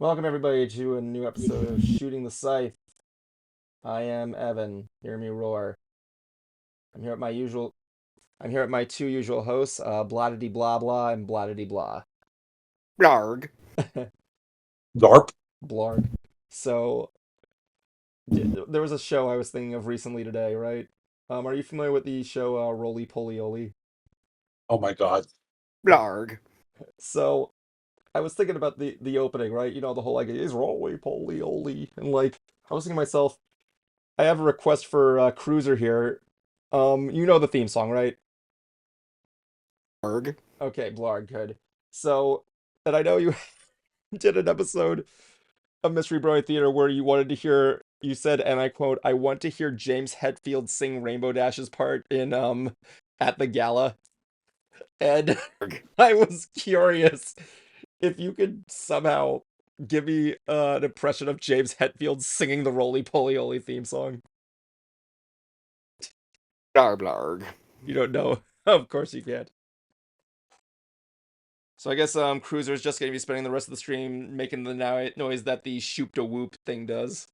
Welcome everybody to a new episode of Shooting the Scythe. I am Evan. Hear me roar. I'm here at my usual. I'm here at my two usual hosts, Blottity Blah Blah and Blottity Blah. Blarg. Garp. Blarg. So there was a show I was thinking of recently today, right? Are you familiar with the show Roly Poly Oly? Oh my god. Blarg. So I was thinking about the opening, right? You know, the whole like it's Roly Poly Oly, and like I was thinking to myself, I have a request for Cruiser here. You know the theme song, right? Blarg. Okay, Blarg, good. So, and I know you did an episode of Mystery Brony Theater where you wanted to hear, you said, and I quote, I want to hear James Hetfield sing Rainbow Dash's part in at the gala. And Blarg. I was curious if you could somehow give me an impression of James Hetfield singing the Roly Poly Oly theme song. Blarg. You don't know? Of course you can't. So I guess Cruiser's just gonna be spending the rest of the stream making the noise that the shoop to whoop thing does.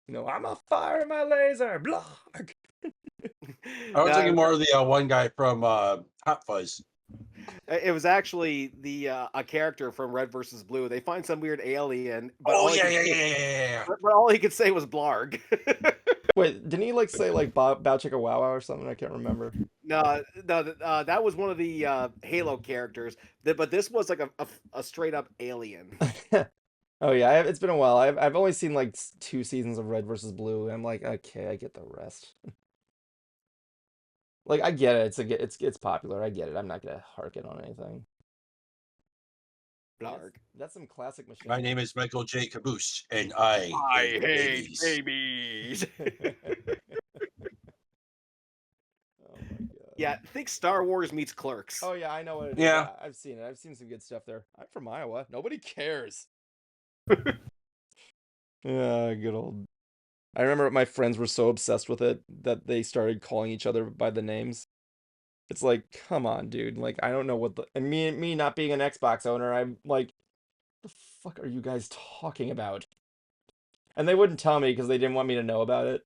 You know, I'm a fire my laser, blah. I was thinking No, more of the one guy from Hot Fuzz. it was actually the a character from Red versus Blue. They find some weird alien, but Oh all he yeah, could yeah, say, yeah, yeah, yeah, yeah. but all he could say was Blarg. Wait, didn't he like say like Bow Chicka Wow Wow or something? I can't remember. No, that was one of the Halo characters. But this was like a straight up alien. Oh yeah, it's been a while. I've only seen like two seasons of Red versus Blue. And I'm like, okay, I get the rest. Like I get it. It's popular. I get it. I'm not gonna hark it on anything. That's, Blarg. that's some classic My machine. name is Michael J. Caboose, and I I hate hate babies. babies. Oh my god. Yeah, think Star Wars meets Clerks. Oh yeah, I know what it is. Yeah. I've seen it. I've seen some good stuff there. I'm from Iowa. Nobody cares. Yeah, good old. I remember my friends were so obsessed with it that they started calling each other by the names. It's like, come on, dude. Like, I don't know what the and me not being an Xbox owner, I'm like, the fuck are you guys talking about? And they wouldn't tell me because they didn't want me to know about it.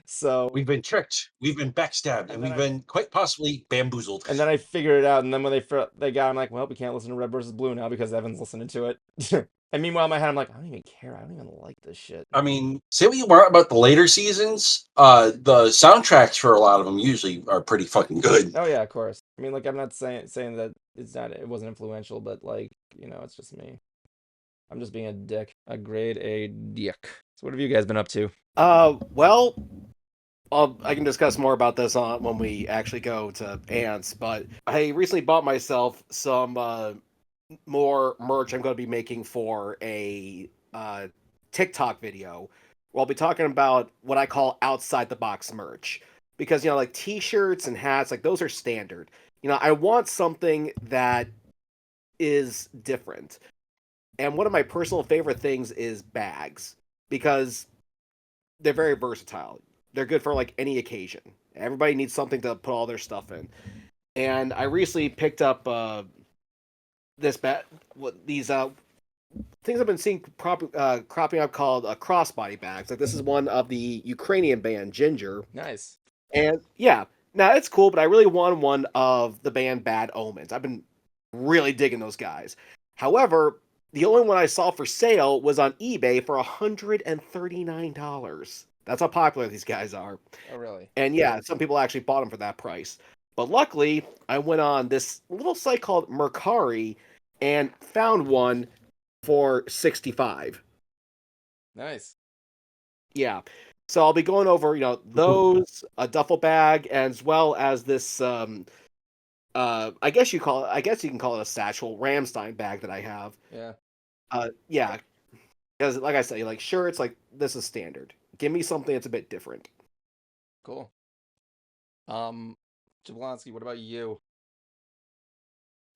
So, We've been tricked, we've been backstabbed, and and then we've I been quite possibly bamboozled. and then I figured it out, and then when they got, I'm like, well, we can't listen to Red versus Blue now because Evan's listening to it. And meanwhile, in my head, I'm like, I don't even care. I don't even like this shit. I mean, say what you want about the later seasons, the soundtracks for a lot of them usually are pretty fucking good. Oh yeah, of course. I mean, like, I'm not saying that it wasn't influential, but like, it's just me. I'm just being a dick, a grade A dick. So what have you guys been up to? Well, I can discuss more about this on when we actually go to Ants, but I recently bought myself some more merch I'm going to be making for a TikTok video. Where I'll be talking about what I call outside the box merch. Because, like t-shirts and hats, like those are standard. I want something that is different. And one of my personal favorite things is bags. Because they're very versatile. They're good for like any occasion. Everybody needs something to put all their stuff in. And I recently picked up these things I've been seeing cropping up called crossbody bags. Like this is one of the Ukrainian band Ginger, Nice. and yeah, now it's cool, but I really want one of the band Bad Omens. I've been really digging those guys. However, the only one I saw for sale was on eBay for $139. That's how popular these guys are. Oh really? And yeah, some people actually bought them for that price. But luckily, I went on this little site called Mercari and found one for 65. Nice. Yeah. So I'll be going over, those, a duffel bag, as well as this I guess you can call it a satchel Ramstein bag that I have. Yeah. Yeah. Because like I say, like shirts, like this is standard. Give me something that's a bit different. Cool. Um, Jablonski, what about you?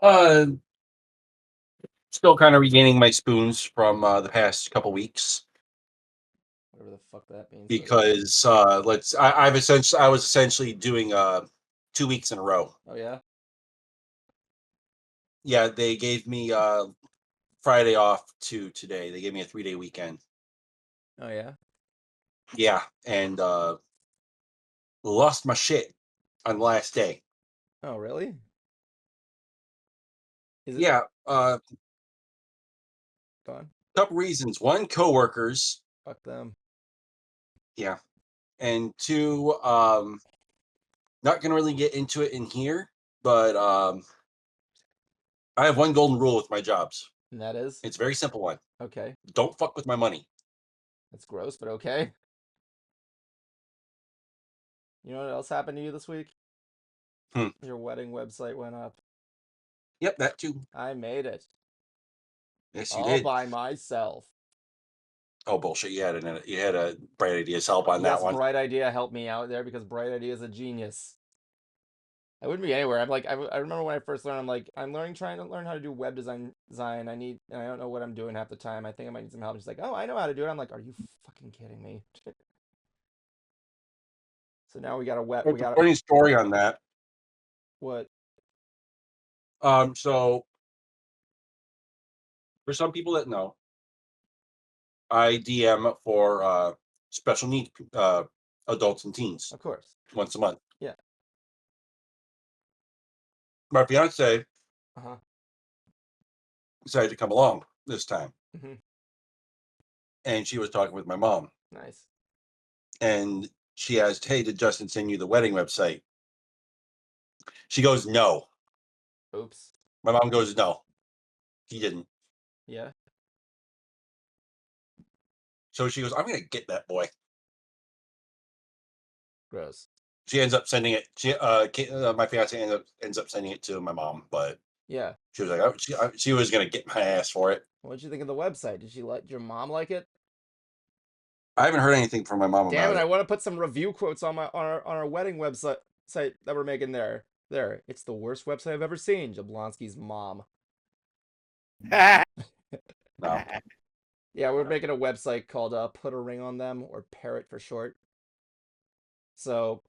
Uh, Still kind of regaining my spoons from the past couple weeks Whatever the fuck that means. because I was essentially doing 2 weeks in a row. Oh yeah. Yeah, they gave me Friday off to today. They gave me a 3-day weekend. Oh yeah. Yeah, and lost my shit on the last day. Oh really? Is it Yeah, fun? couple reasons. One, coworkers. Fuck them. Yeah, and two, not gonna really get into it in here, but I have one golden rule with my jobs. And that is It's a very simple one. okay. Don't fuck with my money. That's gross, but okay. You know what else happened to you this week? Hmm. Your wedding website went up. Yep, that too. I made it Yes, you all did. by myself. Oh bullshit! You had a bright ideas help on that Yes, one. Bright Idea helped me out there because Bright Idea is a genius. I wouldn't be anywhere. I'm like, I remember when I first learned, I'm like, trying to learn how to do web design. I don't know what I'm doing half the time. I think I might need some help. She's like, oh, I know how to do it. I'm like, are you fucking kidding me? So now we got a web. We It's a got funny story on that. what? So for some people that know, I DM for special needs adults and teens Of course. once a month. Yeah. My fiance Uh huh. decided to come along this time, Hmm. and she was talking with my mom, Nice. and she asked, "Hey, did Justin send you the wedding website?" She goes, "No." Oops. My mom goes, "No, he didn't." Yeah. So she goes, "I'm gonna get that boy." Gross. She ends up sending it. My fiance ends up sending it to my mom, but Yeah. she was like, she was gonna get my ass for it. What'd you think of the website? Did she let your mom like it? I haven't heard anything from my mom Damn about it! I it. want to put some review quotes on our wedding website that we're making there. There. It's the worst website I've ever seen. Jablonski's mom. No, Yeah, we're making a website called Put a Ring on Them, or Parrot for short. So,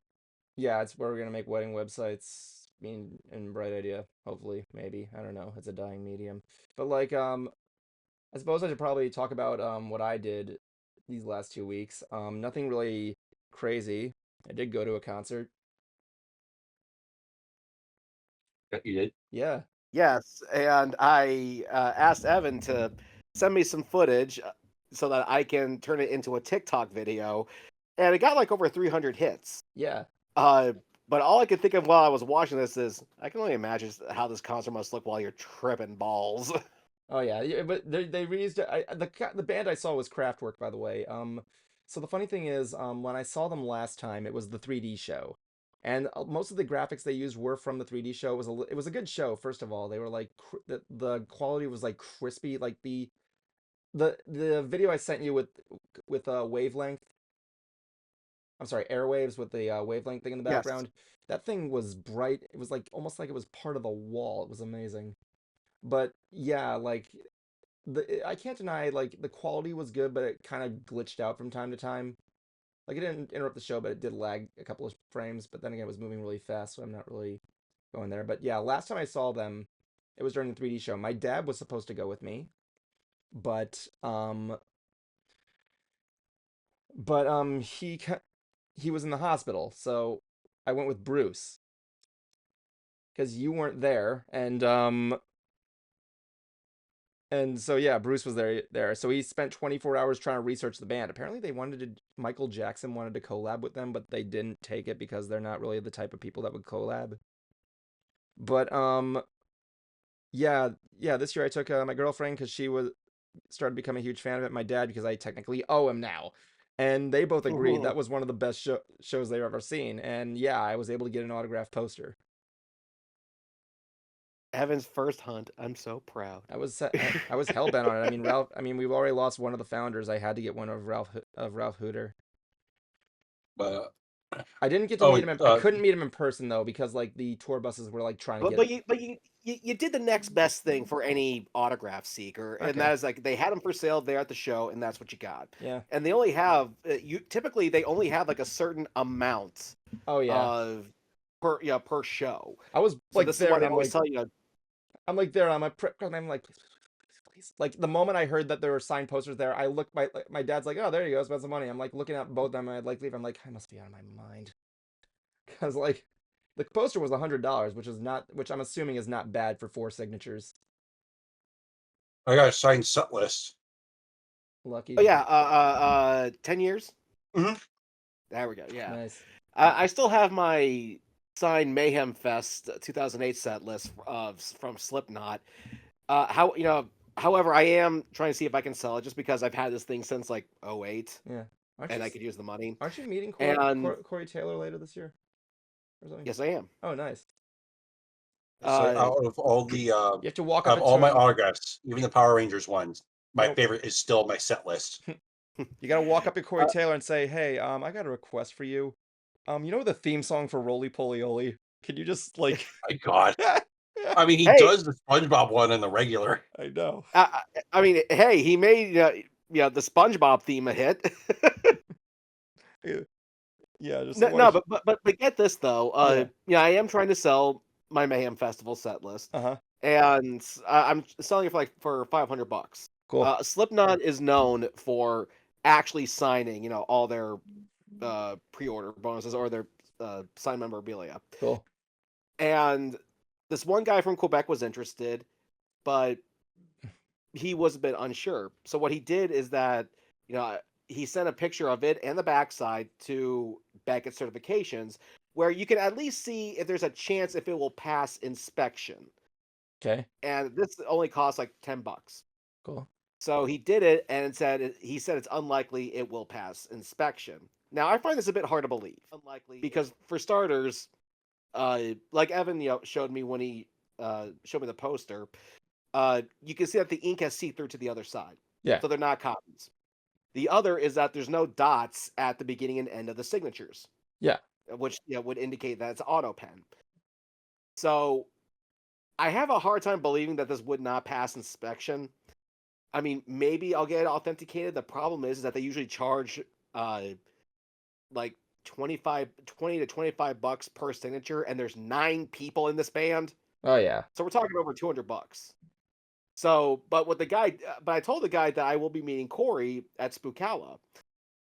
yeah, it's where we're gonna make wedding websites. I mean, and bright idea. Hopefully, maybe. I don't know. It's a dying medium. But like, I suppose I should probably talk about what I did these last 2 weeks. Nothing really crazy. I did go to a concert. you did. Yeah. Yes, and I asked Evan to send me some footage so that I can turn it into a TikTok video, and it got like over 300 hits. Yeah. Uh, but all I could think of while I was watching this is I can only imagine how this concert must look while you're tripping balls. Oh yeah, yeah, but they reused it. The band I saw was Kraftwerk, by the way. So the funny thing is, when I saw them last time, it was the 3D show, and most of the graphics they used were from the 3D show. It was a good show. First of all, they were like the quality was like crispy, like the video I sent you with wavelength. I'm sorry, airwaves with the wavelength thing in the Yes. background. That thing was bright. It was like almost like it was part of the wall. It was amazing. But yeah, like I can't deny like the quality was good, but it kind of glitched out from time to time. Like it didn't interrupt the show, but it did lag a couple of frames. But then again, it was moving really fast, so I'm not really going there. But yeah, last time I saw them, it was during the 3D show. My dad was supposed to go with me, but he was in the hospital, so I went with Bruce because you weren't there, and so yeah, Bruce was there. So he spent 24 hours trying to research the band. Apparently Michael Jackson wanted to collab with them, but they didn't take it because they're not really the type of people that would collab. But yeah, this year I took my girlfriend because she was started becoming a huge fan of it. My dad because I technically owe him now. And they both agreed that was one of the best shows they've ever seen. And yeah, I was able to get an autographed poster. Evan's first hunt. I'm so proud. I was hell bent on it. I mean, Ralph. I mean, we've already lost one of the founders. I had to get one of Ralph Hooter. But I didn't get to meet him. I couldn't meet him in person though because like the tour buses were like trying to But get. you did the next best thing for any autograph seeker, and Okay. that is like they had them for sale there at the show, and that's what you got. Yeah. And they only have typically they only have like a certain amount Oh yeah. of per show. I was So like this is there, why and they always tell you. I'm like there on my prep, and I'm like, please. Like the moment I heard that there were signed posters there, I looked. My dad's like, oh, there you go, spend some money. I'm like looking at both of them. And I'd like leave. I'm like, I must be out of my mind, because like the poster was $100, which I'm assuming is not bad for 4 signatures. I got a signed set list. Lucky. Oh yeah, 10 years. Mhm. There we go. Yeah, Nice. I still have my signed Mayhem Fest 2008 set list from Slipknot. However, I am trying to see if I can sell it just because I've had this thing since like '08, Yeah. and I could use the money. Aren't you meeting And Corey Taylor later this year or something? yes, I am. Oh, nice. So out of all the You have to walk up of to all my him. autographs, even the Power Rangers ones, my Nope. favorite is still my set list. You gotta walk up to Corey Taylor and say, "Hey, I got a request for you. You know the theme song for Roly Poly Oly? Can you just like?" My God. I mean, he Hey, does the SpongeBob one in the regular. I know. I mean, hey, he made the SpongeBob theme a hit. Yeah, just No, but get this though. Yeah. I am trying to sell my Mayhem Festival set list, Uh-huh. and I'm selling it for $500. Cool. Slipknot is known for actually signing, all their pre-order bonuses or their signed memorabilia. Cool. And this one guy from Quebec was interested, but he was a bit unsure. So what he did is that, he sent a picture of it and the backside to Beckett Certifications, where you can at least see if there's a chance if it will pass inspection. Okay. And this only costs like $10. Cool. So he did it and he said it's unlikely it will pass inspection. Now I find this a bit hard to believe. Unlikely because for starters, like Evan showed me when he showed me the poster, you can see that the ink has see through to the other side. Yeah. So they're not copies. The other is that there's no dots at the beginning and end of the signatures. Yeah. Which would indicate that it's auto pen. So I have a hard time believing that this would not pass inspection. I mean, maybe I'll get it authenticated. The problem is that they usually charge like 20 to $25 per signature, and there's 9 people in this band. Oh yeah. So we're talking over $200. So, but I told the guy that I will be meeting Corey at Spookala,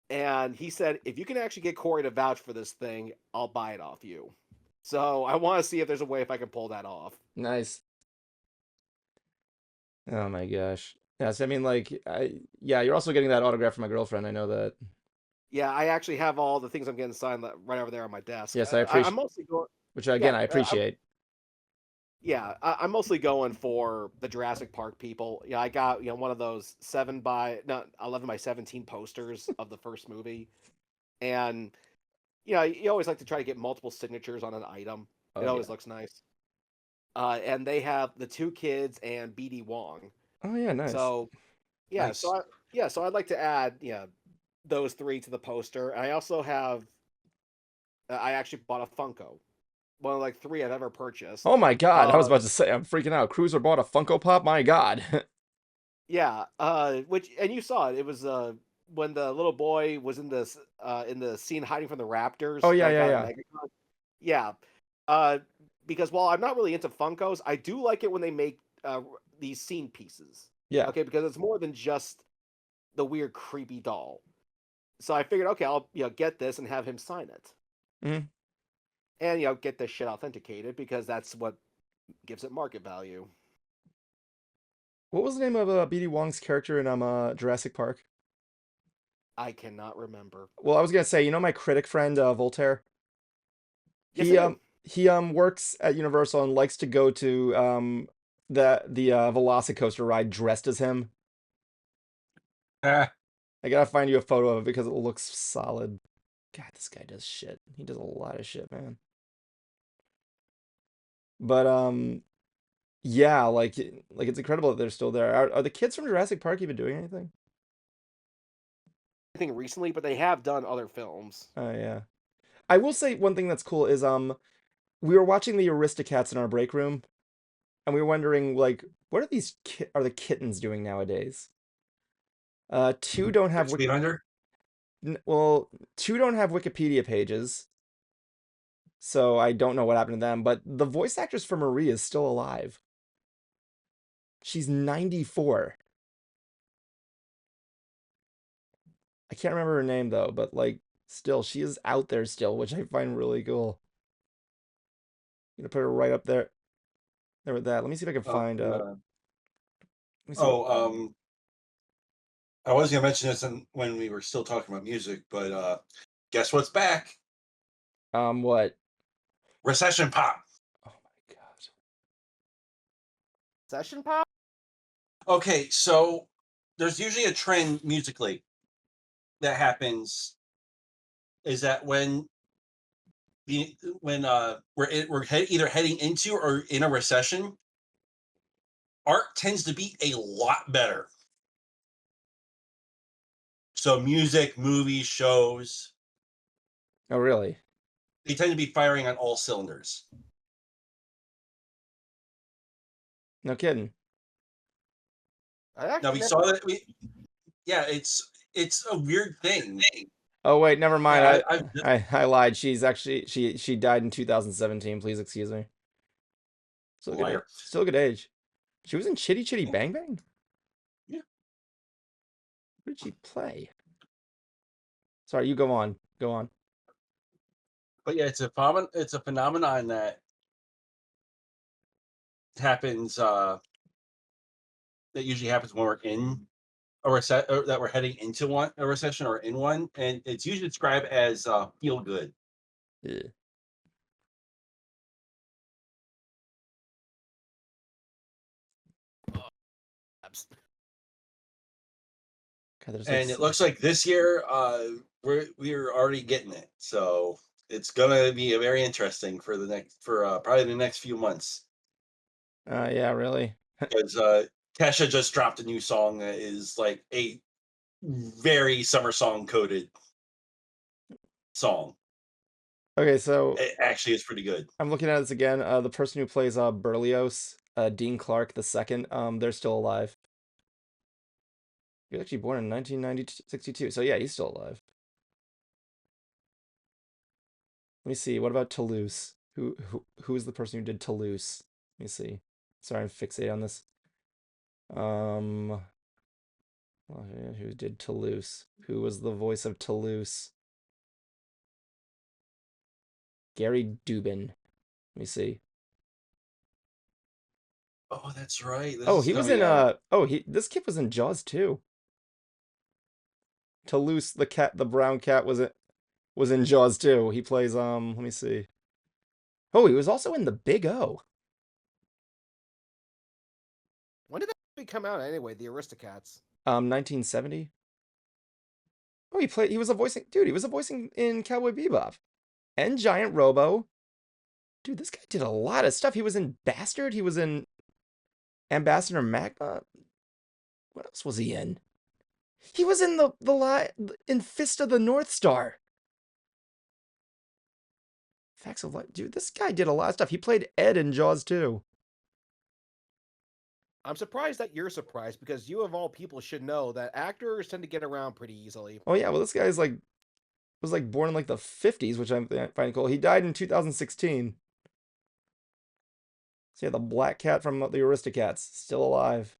and he said if you can actually get Corey to vouch for this thing, I'll buy it off you. So I want to see if there's a way if I can pull that off. Nice. Oh my gosh. Yes, I mean like you're also getting that autograph from my girlfriend. I know that. Yeah, I actually have all the things I'm getting signed right over there on my desk. Yes, I appreciate. I'm mostly going. Which again, I appreciate. I'm mostly going for the Jurassic Park people. Yeah, I got one of those 11 by 17 posters of the first movie, and you always like to try to get multiple signatures on an item. Oh, It always yeah. looks nice. And they have the 2 kids and BD Wong. Oh yeah, nice. So yeah, Nice. so I'd like to add those 3 to the poster. And I also have I actually bought a Funko. One of like 3 I've ever purchased. Oh my God, I was about to say, I'm freaking out. Cruiser bought a Funko Pop. My God. Yeah, which and you saw it. It was when the little boy was in the scene hiding from the Raptors. Oh yeah, that yeah, got a yeah. Megatron. Yeah, because while I'm not really into Funkos, I do like it when they make these scene pieces. Yeah. Okay, because it's more than just the weird creepy doll. So I figured, okay, I'll get this and have him sign it, Mhm. and get this shit authenticated because that's what gives it market value. What was the name of BD Wong's character in Jurassic Park? I cannot remember. Well, I was gonna say, you know my critic friend Voltaire. Yes, He I do. he works at Universal and likes to go to the Velocicoaster ride dressed as him. Ah, I gotta find you a photo of it because it looks solid. God, this guy does shit. He does a lot of shit, man. But yeah, like it's incredible that they're still there. Are the kids from Jurassic Park even doing anything? Anything recently, but they have done other films. Oh yeah. I will say one thing that's cool is we were watching the Aristocats in our break room, and we were wondering like what are the kittens doing nowadays? Two don't have 6 feet under. well, two don't have Wikipedia pages, so I don't know what happened to them. But the voice actress for Marie is still alive. She's 94. I can't remember her name though, but like still, she is out there still, which I find really cool. I'm gonna put her right up there. There with that. Let me see if I can find Uh, let me see what I was gonna mention this when we were still talking about music, but guess what's back? what? Recession pop. Oh my god. Session pop? Okay, so there's usually a trend musically that happens is that when either heading into or in a recession, art tends to be a lot better. So music, movies, shows, Oh really? they tend to be firing on all cylinders. No kidding. I Now actually we never. saw that yeah, it's a weird thing. Oh wait, never mind. Yeah, I lied. She's actually she died in 2017. Please excuse me. Still good age. Liar. Still good age. She was in Chitty Chitty Yeah, Bang Bang? yeah. Who did she play? Sorry, you go on. Go on. But yeah, it's a phenomenon that happens that usually happens when we're in a reset or that we're heading into a recession or in one, and it's usually described as feel good. Yeah. God, there's like And it looks like this year we're already getting it. So it's gonna be a very interesting for probably the next few months. yeah, really. Because Kesha just dropped a new song that is like a very summer song coded song. Okay, so It actually is pretty good. I'm looking at this again. The person who plays Berlioz, Dean Clark the second, they're still alive. He was actually born in 1962, so yeah, he's still alive. Let me see. What about Toulouse? Who is the person who did Toulouse? Let me see. Sorry, I'm fixated on this. Well, who did Toulouse? Who was the voice of Toulouse? Gary Dubin. Let me see. Oh, that's right. This Oh, is he was coming in out. this kid was in Jaws too. Toulouse the cat, the brown cat was in Jaws too. He plays let me see. Oh, he was also in The Big O. When did that movie come out anyway? The Aristocats. 1970. Oh, he was a voicing dude, he was a voicing in Cowboy Bebop and Giant Robo. Dude, this guy did a lot of stuff. He was in Bastard, he was in Ambassador Magma. What else was he in? He was in in Fist of the North Star. Facts of Life. Dude, this guy did a lot of stuff. He played Ed in Jaws too. I'm surprised that you're surprised because you of all people should know that actors tend to get around pretty easily. Oh yeah, well this guy's like was like born in like the 50s, which I find cool. He died in 2016. So yeah, the black cat from the Aristocats, still alive.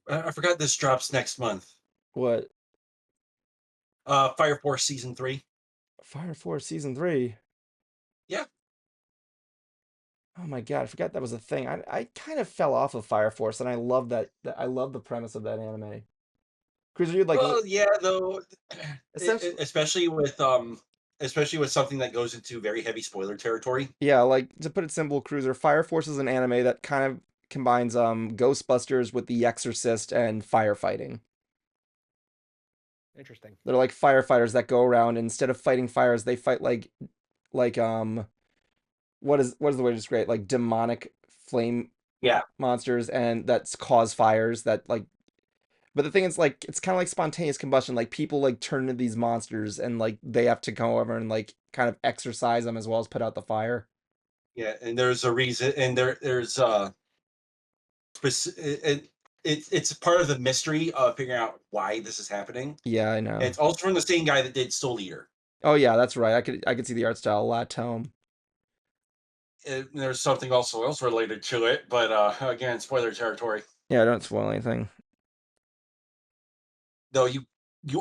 I forgot this drops next month. What? Fire Force season 3. Fire Force season 3. Yeah. Oh my god, I forgot that was a thing. I kind of fell off of Fire Force, and I love I love the premise of that anime. Cruiser, you'd like Well, yeah, though, essentially, especially with something that goes into very heavy spoiler territory. yeah, like to put it simple, Cruiser, Fire Force is an anime that kind of combines Ghostbusters with The Exorcist and firefighting. Interesting. They're like firefighters that go around, and instead of fighting fires, they fight like what is the way to describe it? Like demonic flame Yeah. monsters and that's cause fires that like, but the thing is like it's kind of like spontaneous combustion, like people like turn into these monsters and like they have to go over and like kind of exorcise them as well as put out the fire. Yeah, and there's a reason, and there's it's part of the mystery of figuring out why this is happening. Yeah, I And know. it's also from the same guy that did Soul Eater. Oh yeah, that's right. I could see the art style a lot, Tome. There's something also else related to it, but again, spoiler territory. Yeah, don't spoil anything. Though you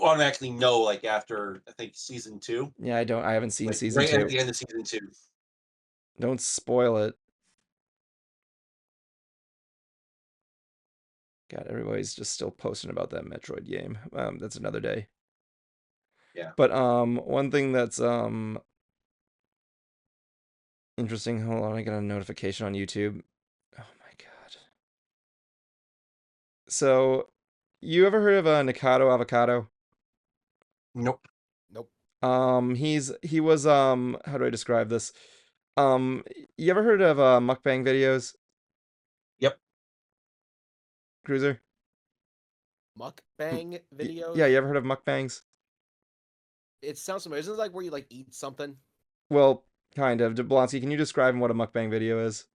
automatically know, like after I think season two, Yeah, I haven't seen like season right at two. the end of season two. Don't spoil it. God, everybody's just still posting about that Metroid game. That's another day. Yeah. But one thing that's interesting. Hold on, I got a notification on YouTube. Oh my god. So, you ever heard of Nikado Avocado? Nope. Nope. He was how do I describe this? Um, you ever heard of mukbang videos, Yep. Cruiser? Mukbang Yeah, videos. you ever heard of mukbangs? It sounds familiar. Isn't it like where you like eat something? Well, kind of. Jablonski, can you describe what a mukbang video is?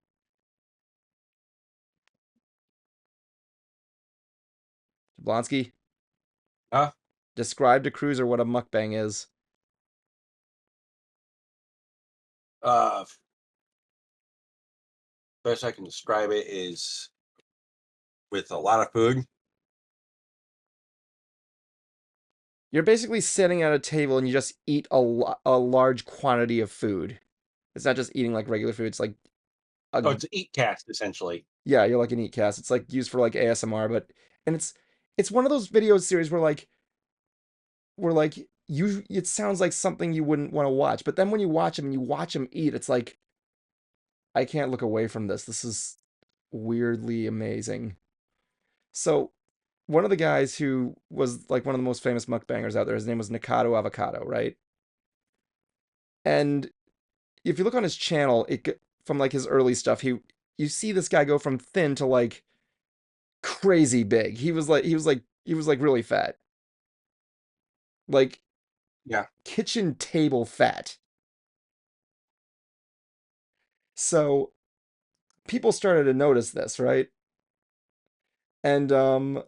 Jablonski, Huh? describe to Cruiser what a mukbang is. Uh, best I can describe it is with a lot of food. You're basically sitting at a table and you just eat a large quantity of food. It's not just eating like regular food. It's like a Oh, it's an eat cast essentially. yeah, you're like an eat cast. It's like used for like ASMR, but and it's one of those video series where like you it sounds like something you wouldn't want to watch, but then when you watch them and you watch them eat, it's like I can't look away from this. This is weirdly amazing. So one of the guys who was like one of the most famous mukbangers out there, his name was Nikado Avocado, right? And if you look on his channel, from like his early stuff, you see this guy go from thin to like crazy big. He was like really fat. Like Yeah. kitchen table fat. So people started to notice this, right? And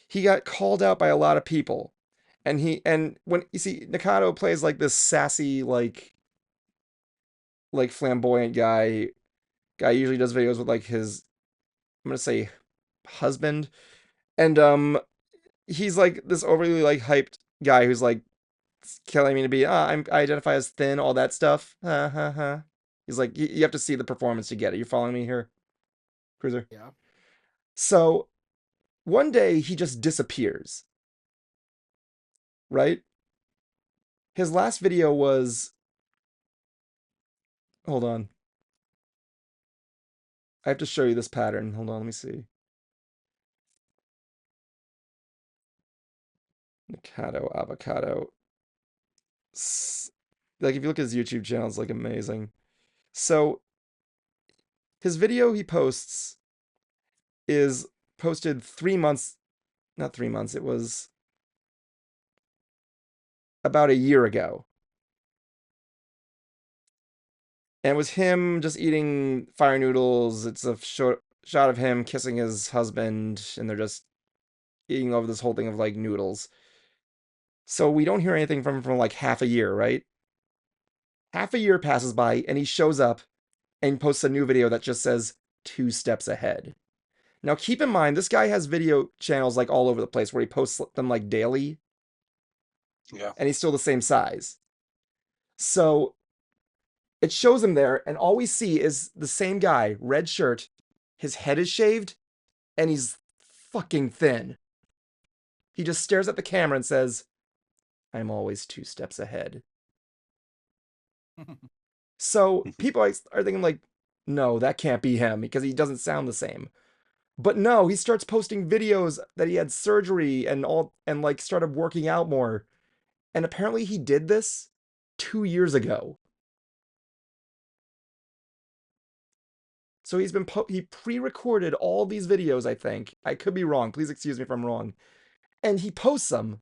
he got called out by a lot of people. And when you see Nikado plays like this sassy like flamboyant guy usually does videos with like his I'm gonna say husband. And he's like this overly like hyped guy who's like telling me to be I identify as thin, all that stuff. Ha ha ha. He's like you have to see the performance to get it. You're following me here, Cruiser? Yeah. So one day he just disappears, right? His last video was hold on. I have to show you this pattern. Hold on, let me see. Mikado avocado. Like if you look at his YouTube channel, it's like amazing. So his video he posts is posted 3 months, not 3 months, it was about a year ago. And it was him just eating fire noodles. It's a shot of him kissing his husband, and they're just eating over this whole thing of like noodles. So we don't hear anything from him for like half a year, right? Half a year passes by, and he shows up and posts a new video that just says 2 steps ahead. Now keep in mind, this guy has video channels like all over the place where he posts them like daily, Yeah. and he's still the same size. So it shows him there, and all we see is the same guy, red shirt, his head is shaved, and he's fucking thin. He just stares at the camera and says, I'm always 2 steps ahead. So people are thinking, like, no, that can't be him because he doesn't sound the same. But no, he starts posting videos that he had surgery and all, and like started working out more. And apparently he did this 2 years ago. So he pre-recorded all these videos, I think. I could be wrong. Please excuse me if I'm wrong. And he posts them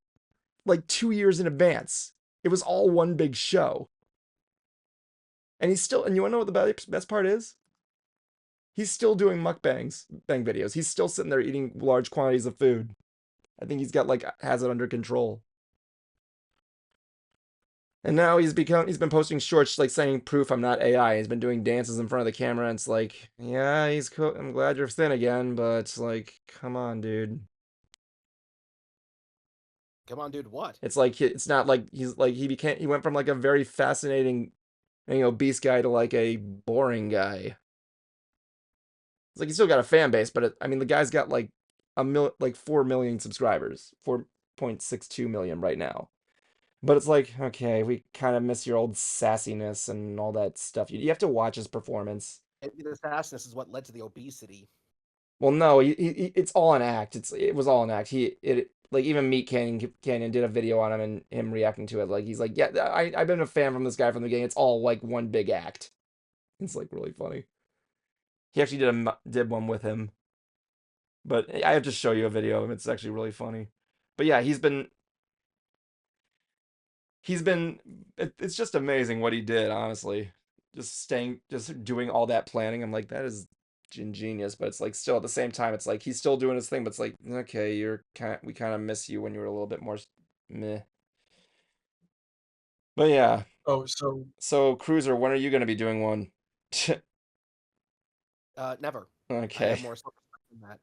like 2 years in advance. It was all one big show. And you want to know what the best part is? He's still doing bang videos. He's still sitting there eating large quantities of food. I think he's got has it under control. And now he's been posting shorts like saying proof I'm not AI. He's been doing dances in front of the camera, and it's like, yeah, he's cool. I'm glad you're thin again, but like, come on, dude. Come on, dude. What? It's like it's not like he went from like a very fascinating, obese guy to like a boring guy. It's like he's still got a fan base, but I mean the guy's got like 4 million subscribers, 4.62 million right now. But it's like, okay, we kind of miss your old sassiness and all that stuff. You have to watch his performance. Maybe this harshness is what led to the obesity. Well, no, it's all an act. It was all an act. Like even Meat Canyon did a video on him and him reacting to it. Like he's like, yeah, I've been a fan from this guy from the beginning. It's all like one big act. It's like really funny. He actually did one with him, but I have to show you a video of him. It's actually really funny. But yeah, it's just amazing what he did, honestly. Just doing all that planning. I'm like, that is ingenious, but it's like still at the same time, it's like he's still doing his thing, but it's like, okay, we kind of miss you when you were a little bit more meh. But yeah, Oh, so Cruiser, when are you going to be doing one? Never. I Okay. have more stuff than that.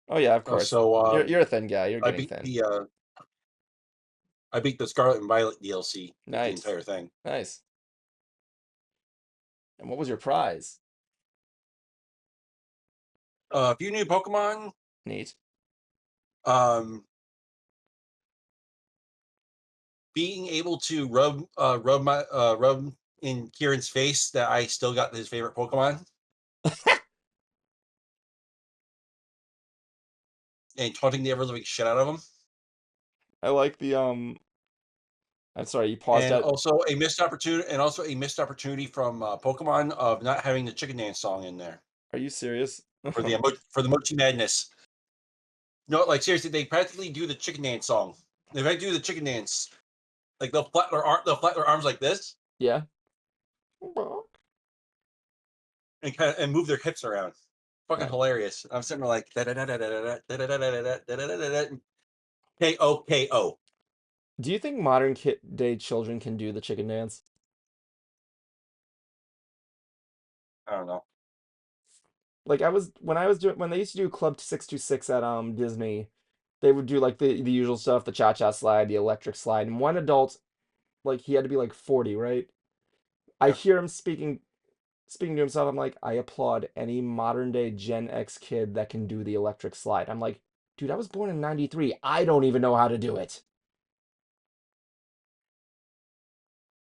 Oh yeah, of course. so You're a thin guy. You're I getting beat thin. the Scarlet and Violet DLC, the Nice. entire thing. Nice. And what was your prize? A few new Pokemon. Neat. Being able to rub in Kieran's face that I still got his favorite Pokemon, and taunting the ever living shit out of him. I like the I'm sorry, you paused And at also a missed opportunity from Pokemon of not having the chicken dance song in there Are you serious? for the Mochi Madness. No, like seriously, they practically do the chicken dance song. If I do the chicken dance, like they'll flat their arms like this Yeah. and move their hips around. Fucking hilarious. I'm sitting there like KO. Do you think modern day children can do the chicken dance? I don't know. Like when they used to do Club 626 at Disney, they would do like the usual stuff, the cha-cha slide, the electric slide, and one adult, like he had to be like 40, right? I Yeah. hear him speaking to himself. I'm like, I applaud any modern day Gen X kid that can do the electric slide. I'm like, dude, I was born in 93. I don't even know how to do it.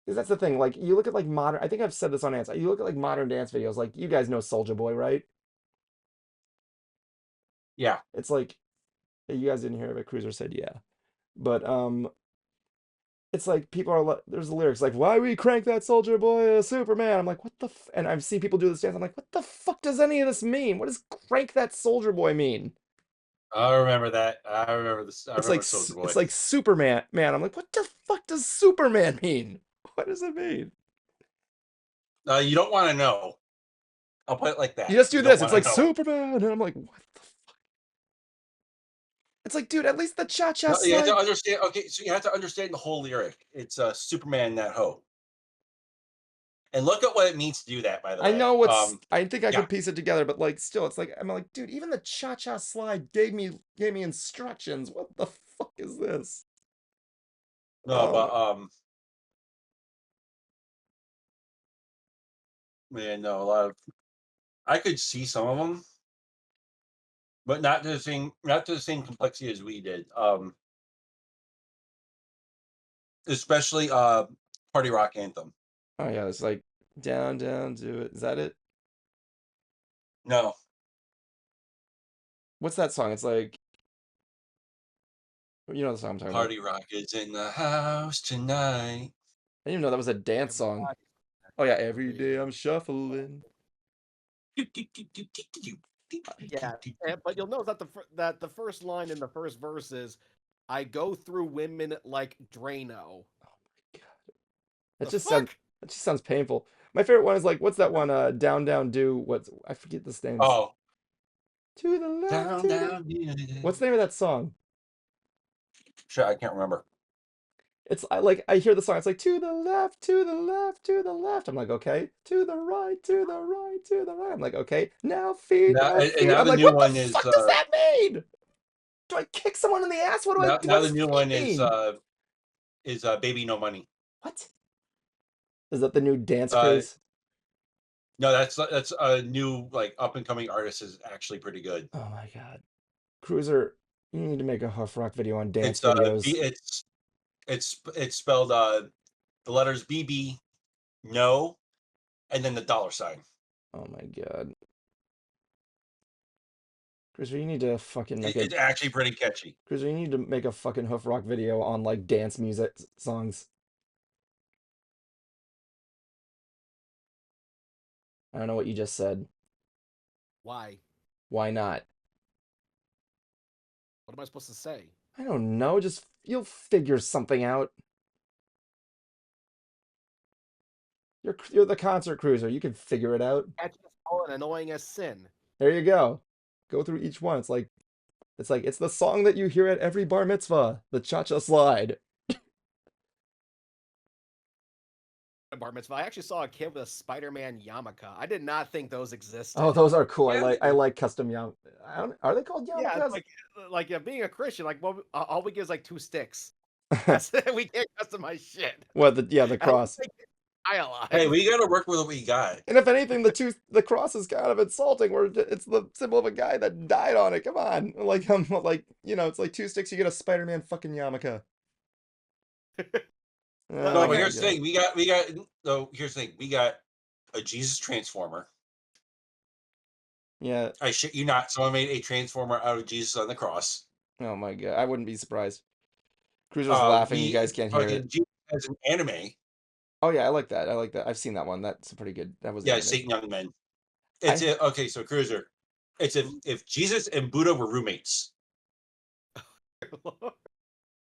Because that's the thing. Like, you look at like modern, I think I've said this on Ants. You look at like modern dance videos, like you guys know Soulja Boy, right? Yeah. It's like you guys didn't hear it, but Cruiser said yeah. But it's like people are there's the lyrics like, why we crank that Soldier Boy Superman? I'm like, what the and I've seen people do this dance. I'm like, what the fuck does any of this mean? What does crank that Soldier Boy mean? I remember that. I remember this. I It's remember like Soldier Boy. it's like Superman. Man, I'm like, what the fuck does Superman mean? What does it mean? You don't want to know. I'll put it like that. You just do don't this. It's wanna like know. Superman, and I'm like, what the fuck? It's like, dude, at least the cha-cha No, you have to slide. understand. Okay, so you have to understand the whole lyric. It's Superman that hoe. And look at what it means to do that. By the I way, know I think I yeah. could piece it together, but like still, it's like I'm like, dude, even the cha-cha slide gave me instructions. What the fuck is this? No, but man, no, a lot of I could see some of them, but not to the same complexity as we did. Especially Party Rock Anthem. Oh yeah, it's like down, down, do it. Is that it? No, What's that song? It's like you know the song I'm talking about. Party Rock is in the house tonight. I didn't even know that was a dance song. Everybody. Oh yeah, every day I'm shuffling. Yeah, but you'll notice that the first line in the first verse is, "I go through women like Drano." That The just fuck? sounds painful. My favorite one is like, what's that one? Down, down, do. What's I forget this name's. Oh, To the left, down, to the. down, yeah. What's the name of that song? Shit, I can't remember. I hear the song. It's like to the left, to the left, to the left. I'm like, okay. To the right, to the right, to the right. I'm like, okay. Now feet, Now now and feet. now I'm the like, new what the one is fuck does that mean? Do I kick someone in the ass? What do I now do? What now the does new feet one mean? is Baby No Money. What? Is that the new dance Uh craze? no, that's a new like up and coming artist is actually pretty good. Oh my God. Cruiser, you need to make a Huff Rock video on dance It's videos. it's spelled the letters BB no and then the dollar sign. Oh my God. Cruiser, you need to fucking make a It's actually pretty catchy. Cruiser, you need to make a fucking Huff Rock video on like dance music songs. I don't know what you just said. Why? Why not? What am I supposed to say? I don't know. Just you'll figure something out. You're the concert cruiser. You can figure it out. Catchy as hell and annoying as sin. There you go. Go through each one. It's the song that you hear at every bar mitzvah, the cha-cha slide. Bar mitzvah. I actually saw a kid with a Spider-Man yarmulke. I did not think those existed. Oh, those are cool. Yeah, I like custom Are they called Yeah, it's yarmulkes? like yeah, being a Christian, like all we get is like 2 sticks. That's it. We can't customize shit. What the I don't cross. think it's stylized. Hey, we gotta work with what we got. And if anything, the cross is kind of insulting. Where it's the symbol of a guy that died on it. Come on, it's like 2 sticks. You get a Spider-Man fucking yarmulke. No, Oh but my here's the God. thing. We got no. Here's the thing. We got a Jesus transformer. Yeah. I shit you not. Someone made a transformer out of Jesus on the cross. Oh my God. I wouldn't be surprised. Cruiser's laughing. You We guys can't hear it. fucking Jesus as an anime. Oh yeah, I like that. I like that. I've seen that one. That's pretty good. That was Yeah, anime. Satan Young Men. I Okay. So Cruiser, it's if Jesus and Buddha were roommates.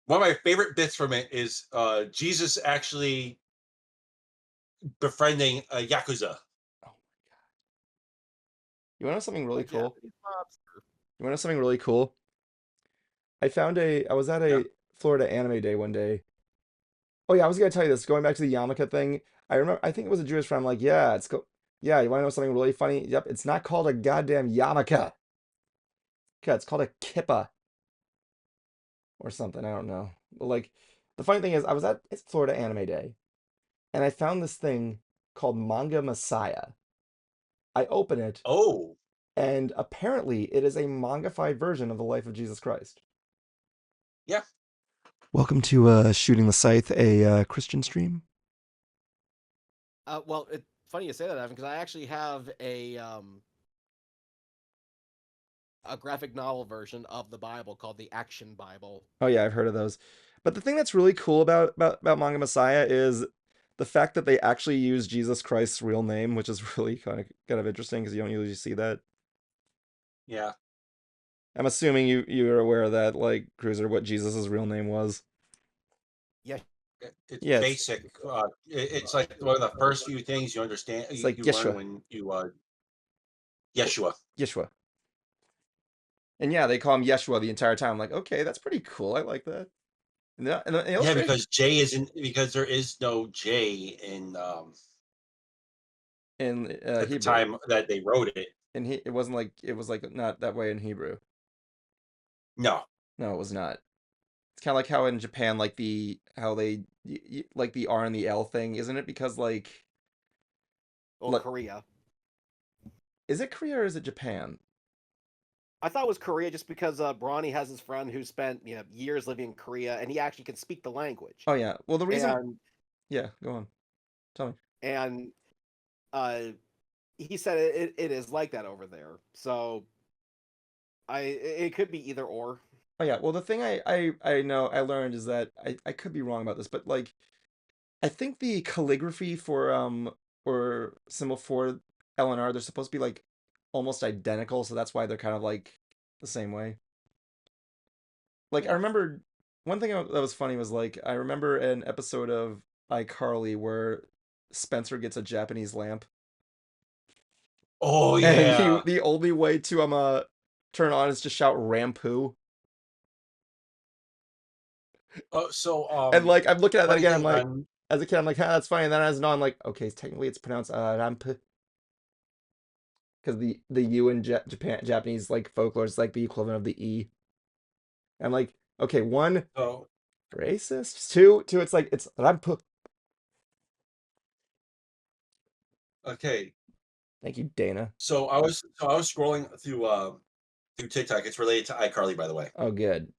One of my favorite bits from it is Jesus actually befriending a yakuza. Oh, you want to know something really A cool? Japanese mobster. You want to know something really cool? I was at Yeah. a Florida anime day one day. Oh yeah, I was gonna tell you this. Going back to the yarmulke thing, I remember. I think it was a Jewish friend. I'm like, yeah, yeah. You want to know something really funny? Yep, it's not called a goddamn yarmulke. Okay, it's called a kippa or something. I don't know. But like, the funny thing is, I was at it's Florida Anime Day, and I found this thing called Manga Messiah. I open it, Oh, and apparently it is a mangafied version of the life of Jesus Christ. yeah. Welcome to Shooting the Scythe, a Christian stream. Well, it's funny you say that, Evan, because I actually have a graphic novel version of the Bible called the Action Bible. Oh yeah, I've heard of those. But the thing that's really cool about Manga Messiah is the fact that they actually use Jesus Christ's real name, which is really kind of interesting because you don't usually see that. Yeah. I'm assuming you're aware of that, like Cruiser, what Jesus' real name was. Yeah, It's Yeah, basic. It's like one of the first few things you understand, it's like you learn Yeshua. when you Yeshua. Yeshua. And yeah, they call him Yeshua the entire time. I'm like, okay, that's pretty cool. I like that. And the Yeah, illustration because J isn't because there is no J in at the Hebrew, time that they wrote it. and it was like not that way in Hebrew. No. No, it was not. It's kind of like how in Japan, like like the R and the L thing, isn't it? Because or like, Korea. is it Korea or is it Japan? I thought it was Korea just because Brony has his friend who spent years living in Korea and he actually can speak the language. Oh yeah. Well, the reason, And yeah, go on, tell me. and uh, he said it is like that over there. So it could be either or. Oh yeah. Well, the thing I know I learned is that I could be wrong about this, but like I think the calligraphy for or symbol for L and R, they're supposed to be like almost identical, so that's why they're kind of like the same way. Like I Yeah. remember one thing that was funny was like I remember an episode of iCarly where Spencer gets a Japanese lamp, Oh and yeah. the only way to turn on is to shout Rampoo. And like I'm looking at that funny again, I'm thing like, on as a kid, I'm like, that's funny. And then as an adult, I'm like, okay, technically it's pronounced ramp, because the U in Japanese like folklore is like the equivalent of the E. I'm like, okay, one, so racist. Two, it's like it's ramp. okay. Thank you, Dana. So I was scrolling through TikTok. It's related to iCarly, by the way. Oh, good.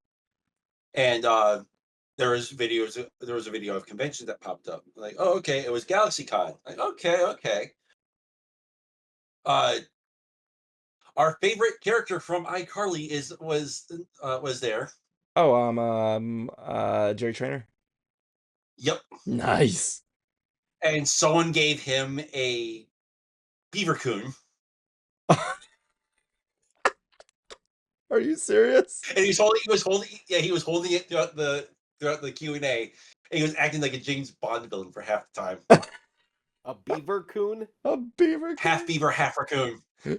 And there was videos. There was a video of conventions that popped up. Like, oh, okay, it was GalaxyCon. Like, okay, okay. Uh, our favorite character from iCarly was there. Oh, Jerry Trainer. Yep. Nice. And someone gave him a beaver coon, Are you serious? and he was holding it throughout the Q&A, and he was acting like a James Bond villain for half the time. A beaver coon? A beaver Half coon? beaver, half raccoon. And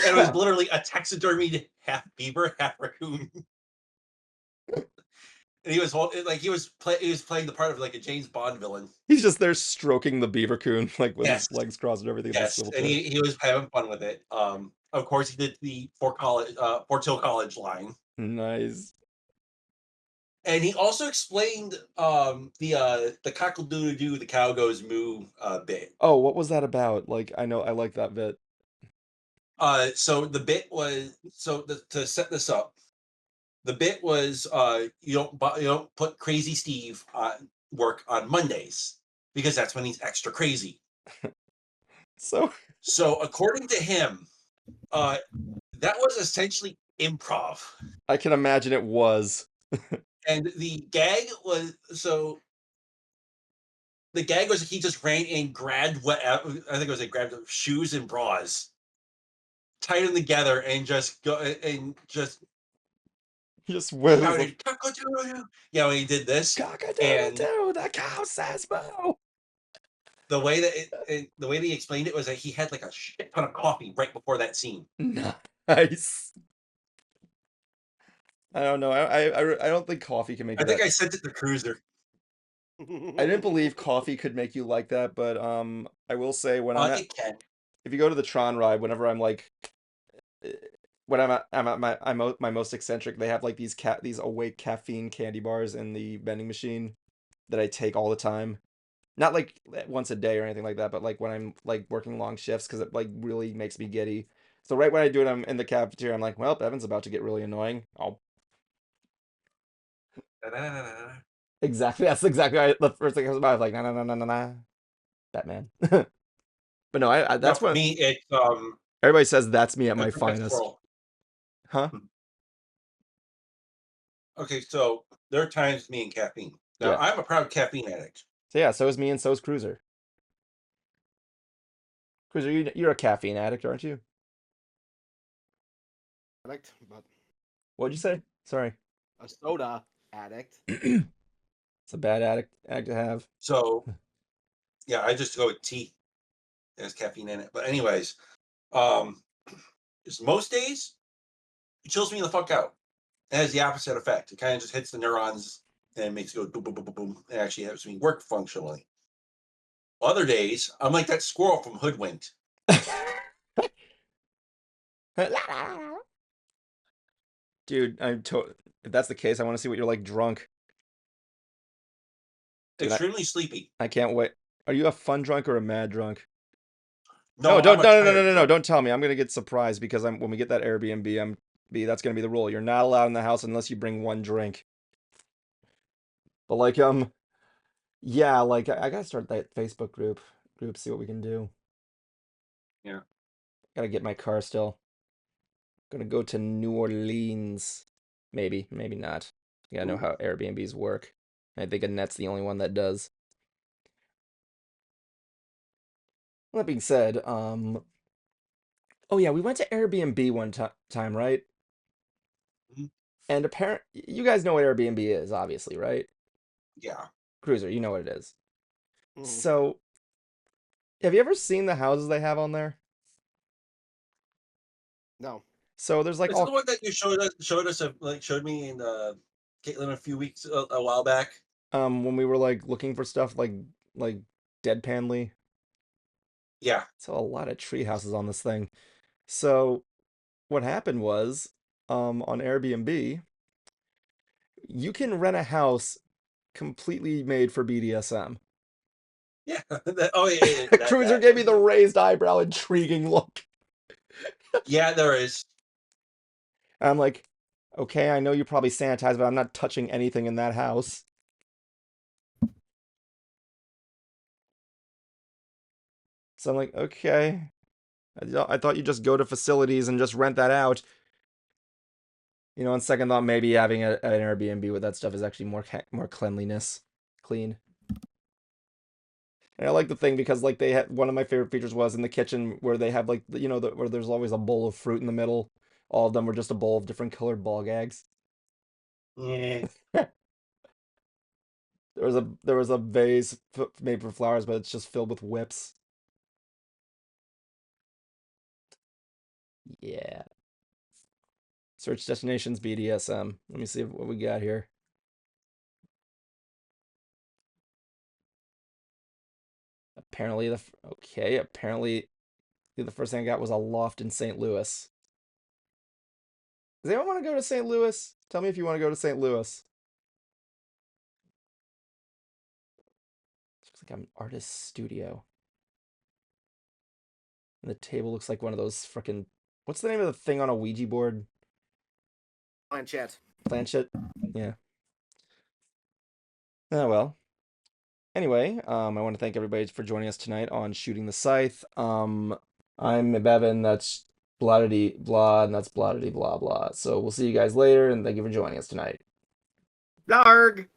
it was literally a taxidermied half beaver, half raccoon. And he was playing the part of like a James Bond villain. He's just there stroking the beaver coon, like with Yes, his legs crossed and everything in the yes, swivel and chair. he was having fun with it. Of course, he did the Fort Hill College line, Nice. and he also explained the cockle doo doo the cow goes moo bit. Oh, what was that about? Like, I know I like that bit. So the bit was to set this up. The bit was you don't put Crazy Steve on work on Mondays because that's when he's extra crazy. So So according to him, that was essentially improv, I can imagine it was. and the gag was he just ran and grabbed what I think it was like grabbed shoes and bras, tied them together, and just Just whistles shouted "Cock-a-doodle-doo." Yeah, when he did this, and cock-a-doodle-doo, the cow says moo. the way the way that he explained it was that he had like a shit ton of coffee right before that scene. Nice. I don't know. I don't think coffee can make I you think that. I sent it to Cruiser. I didn't believe coffee could make you like that, but I will say when I'm at It can. if you go to the Tron ride, whenever I'm like eh, when I'm my most eccentric, they have like these awake caffeine candy bars in the vending machine that I take all the time. Not like once a day or anything like that, but like when I'm like working long shifts because it like really makes me giddy. So right when I do it, I'm in the cafeteria. I'm like, well, Evan's about to get really annoying. I'll exactly. That's exactly the first thing I was about. I was like, nah, nah, nah, nah, nah, nah. Batman. But no, I Now that's for what me, it's everybody says. That's me at a my Crooked finest, Squirrel. huh? Okay, so there are times me and caffeine. Now Yeah. I'm a proud caffeine addict. So yeah, so is me and so is Cruiser. Cruiser, you're a caffeine addict, aren't you? Addict, but What'd you say? Sorry. a soda addict. It's a bad addict to have. So yeah, I just go with tea. It has caffeine in it. But anyways, um, just most days it chills me the fuck out. It has the opposite effect. It kind of just hits the neurons and makes it go boom, boom, boom, boom, boom. It actually helps me work functionally. Other days, I'm like that squirrel from Hoodwinked. Dude, if that's the case, I want to see what you're like drunk. Dude, Extremely sleepy. I can't wait. Are you a fun drunk or a mad drunk? No, No, I'm don't a no no no no tired no no, drunk. don't tell me. I'm gonna get surprised because when we get that Airbnb, that's gonna be the rule. You're not allowed in the house unless you bring one drink. But like yeah, like I gotta start that Facebook group, see what we can do. Yeah. Gotta get my car still. Gonna go to New Orleans. Maybe, maybe not. You gotta know Ooh. how Airbnbs work. I think Annette's the only one that does. That being said, oh yeah, we went to Airbnb one time, right? Mhm. And apparent, you guys know what Airbnb is, obviously, right? Yeah. Cruiser, you know what it is. Mhm. So, have you ever seen the houses they have on there? No. So there's like Is it the all, one that you showed us like showed me in Caitlin a few weeks a while back. When we were like looking for stuff like deadpanly. Yeah. So a lot of tree houses on this thing. So what happened was, on Airbnb, you can rent a house completely made for BDSM. Yeah. Oh yeah. Cruiser gave me the raised eyebrow, intriguing look. Yeah, there is. And I'm like, okay, I know you probably sanitized, but I'm not touching anything in that house. So I'm like, okay. I thought you just go to facilities and just rent that out. You know, on second thought, maybe having an Airbnb with that stuff is actually more clean. And I like the thing because like they had one of my favorite features was in the kitchen where they have like where there's always a bowl of fruit in the middle. All of them were just a bowl of different colored ball gags. Yeah. There was a vase made for flowers, but it's just filled with whips. Yeah. Search destinations BDSM. Let me see what we got here. Apparently apparently the first thing I got was a loft in St. Louis. Does anyone want to go to St. Louis? Tell me if you want to go to St. Louis. Looks like I'm an artist's studio. And the table looks like one of those frickin' what's the name of the thing on a Ouija board? Planchette. Planchette? Yeah. Oh well. Anyway, I want to thank everybody for joining us tonight on Shooting the Scythe. I'm Mibevan, that's blah blah, and that's blah blah blah. So we'll see you guys later, and thank you for joining us tonight. Larg!